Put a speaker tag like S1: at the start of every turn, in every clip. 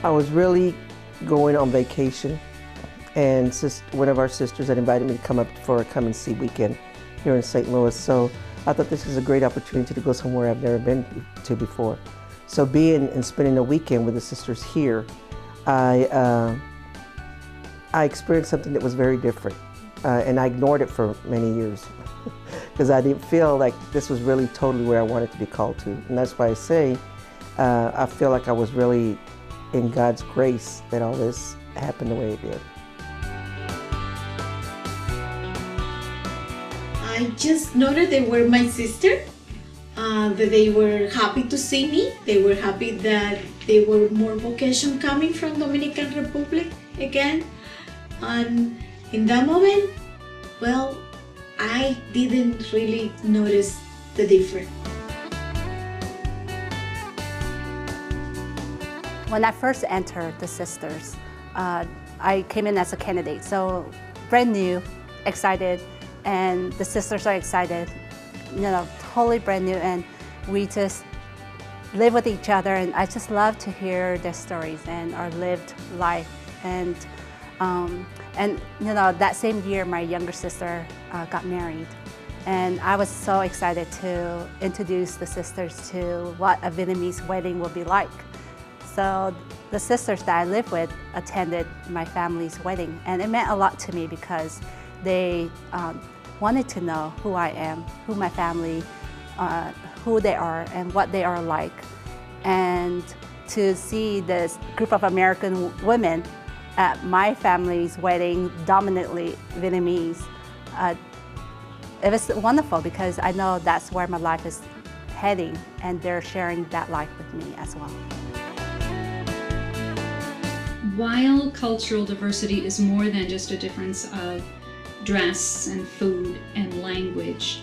S1: I was really going on vacation, and one of our sisters had invited me to come up for a come and see weekend here in St. Louis. So I thought this was a great opportunity to go somewhere I've never been to before. So being and spending a weekend with the sisters here, I experienced something that was very different, and I ignored it for many years because I didn't feel like this was really totally where I wanted to be called to. And that's why I say I feel like I was really in God's grace that all this happened the way it did.
S2: I just noted they were my sister, that they were happy to see me. They were happy that there were more vocation coming from Dominican Republic again. And in that moment, well, I didn't really notice the difference.
S3: When I first entered the sisters, I came in as a candidate, so brand new, excited, and the sisters are excited, totally brand new, and we just live with each other, and I just love to hear their stories and our lived life. And that same year, my younger sister got married, and I was so excited to introduce the sisters to what a Vietnamese wedding would be like. So the sisters that I live with attended my family's wedding, and it meant a lot to me because they wanted to know who I am, who my family, who they are, and what they are like. And to see this group of American women at my family's wedding, dominantly Vietnamese, it was wonderful because I know that's where my life is heading, and they're sharing that life with me as well.
S4: While cultural diversity is more than just a difference of dress and food and language,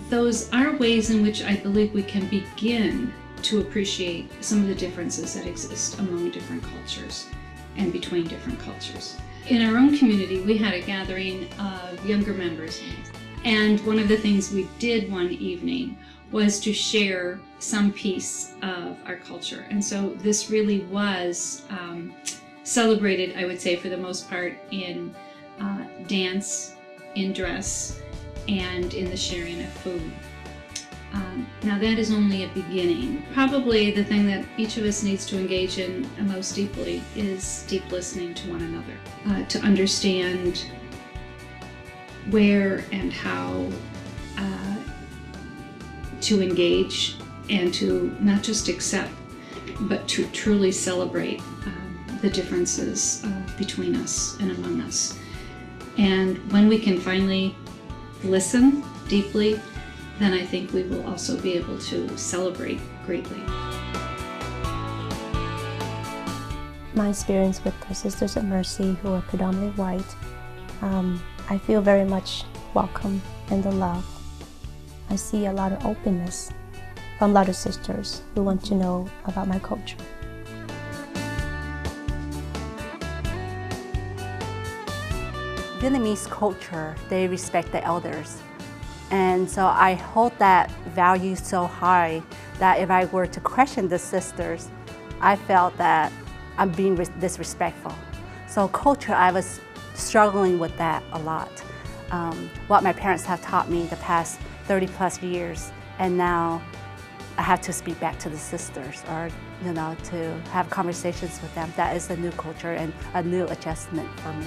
S4: those are ways in which I believe we can begin to appreciate some of the differences that exist among different cultures and between different cultures. In our own community, we had a gathering of younger members, and one of the things we did one evening was to share some piece of our culture. And so this really was celebrated, I would say, for the most part, in dance, in dress, and in the sharing of food. Now that is only a beginning. Probably the thing that each of us needs to engage in most deeply is deep listening to one another, to understand where and how to engage, and to not just accept, but to truly celebrate the differences between us and among us. And when we can finally listen deeply, then I think we will also be able to celebrate greatly.
S5: My experience with the Sisters of Mercy, who are predominantly white, I feel very much welcome in the love. I see a lot of openness from a lot of sisters who want to know about my culture.
S3: Vietnamese culture, they respect the elders. And so I hold that value so high that if I were to question the sisters, I felt that I'm being disrespectful. So culture, I was struggling with that a lot. What my parents have taught me the past 30+ years, and now I have to speak back to the sisters, or to have conversations with them. That is a new culture and a new adjustment for me.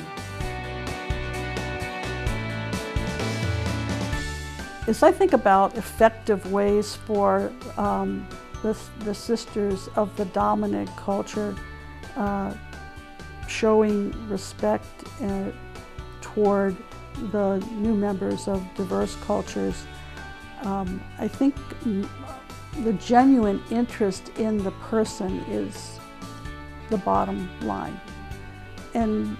S6: As I think about effective ways for the sisters of the dominant culture showing respect toward the new members of diverse cultures, I think the genuine interest in the person is the bottom line. And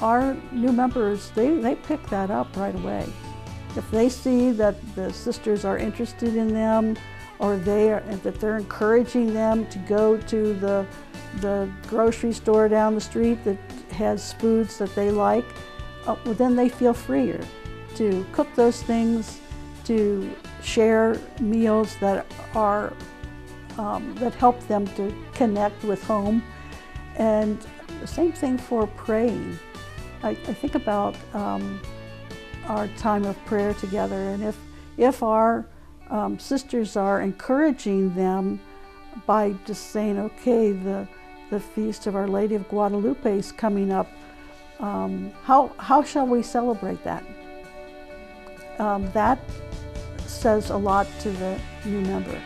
S6: our new members, they pick that up right away. If they see that the sisters are interested in them, or that they're encouraging them to go to the grocery store down the street that has foods that they like, well, then they feel freer to cook those things, to share meals that are that help them to connect with home And the same thing for praying. I think about our time of prayer together, and if our sisters are encouraging them by just saying, okay, the feast of Our Lady of Guadalupe is coming up, how shall we celebrate that? That says a lot to the new member.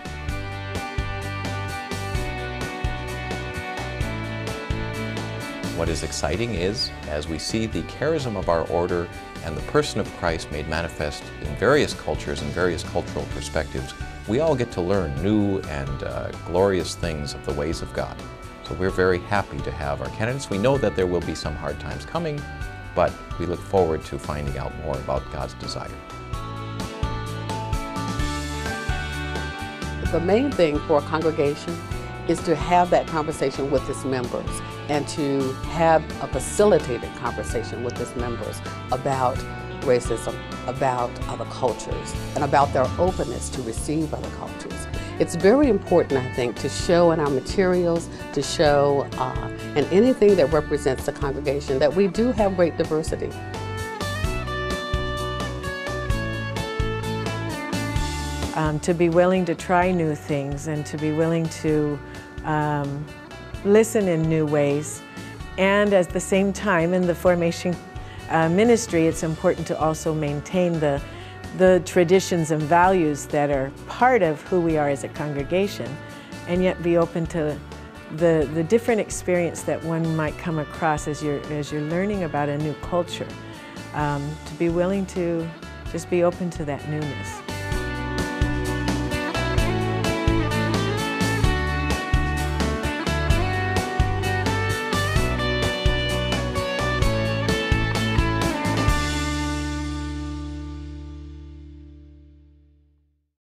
S7: What is exciting is, as we see the charism of our order and the person of Christ made manifest in various cultures and various cultural perspectives, we all get to learn new and glorious things of the ways of God. So we're very happy to have our candidates. We know that there will be some hard times coming, but we look forward to finding out more about God's desire.
S8: The main thing for a congregation is to have that conversation with its members and to have a facilitated conversation with its members about racism, about other cultures, and about their openness to receive other cultures. It's very important, I think, to show in our materials, to show in anything that represents the congregation that we do have great diversity.
S9: To be willing to try new things and to be willing to listen in new ways. And at the same time, in the formation ministry, it's important to also maintain the traditions and values that are part of who we are as a congregation, and yet be open to the different experience that one might come across as you're learning about a new culture. To be willing to just be open to that newness.